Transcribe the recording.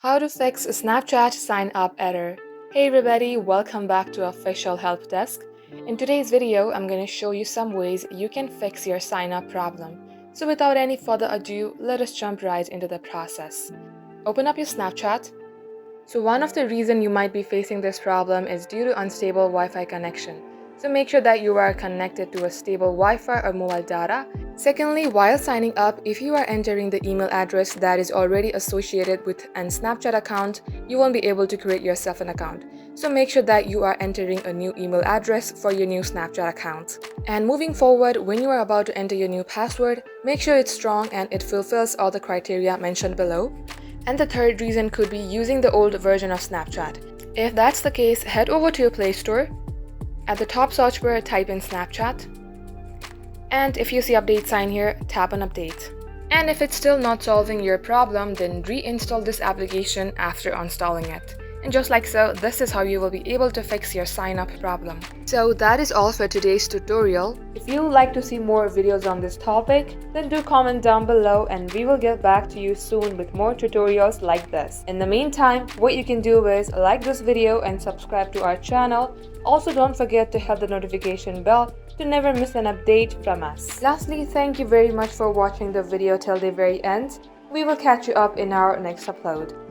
How to fix a Snapchat sign up error. Hey everybody, welcome back to Official Help Desk. In today's video, I'm going to show you some ways you can fix your sign up problem. So without any further ado, let us jump right into the process. Open up your Snapchat. So one of the reasons you might be facing this problem is due to unstable Wi-Fi connection. So make sure that you are connected to a stable Wi-Fi or mobile data. Secondly, while signing up, if you are entering the email address that is already associated with an Snapchat account, you won't be able to create yourself an account. So make sure that you are entering a new email address for your new Snapchat account. And moving forward, when you are about to enter your new password, make sure it's strong and it fulfills all the criteria mentioned below. And the third reason could be using the old version of Snapchat. If that's the case, head over to your Play Store. At the top search bar, type in Snapchat. And if you see update sign here, tap on update. And if it's still not solving your problem, then reinstall this application after uninstalling it. And just like so, this is how you will be able to fix your sign up problem. So that is all for today's tutorial. If you would like to see more videos on this topic, then do comment down below and we will get back to you soon with more tutorials like this. In the meantime, what you can do is like this video and subscribe to our channel. Also, don't forget to hit the notification bell to never miss an update from us. Lastly, thank you very much for watching the video till the very end. We will catch you up in our next upload.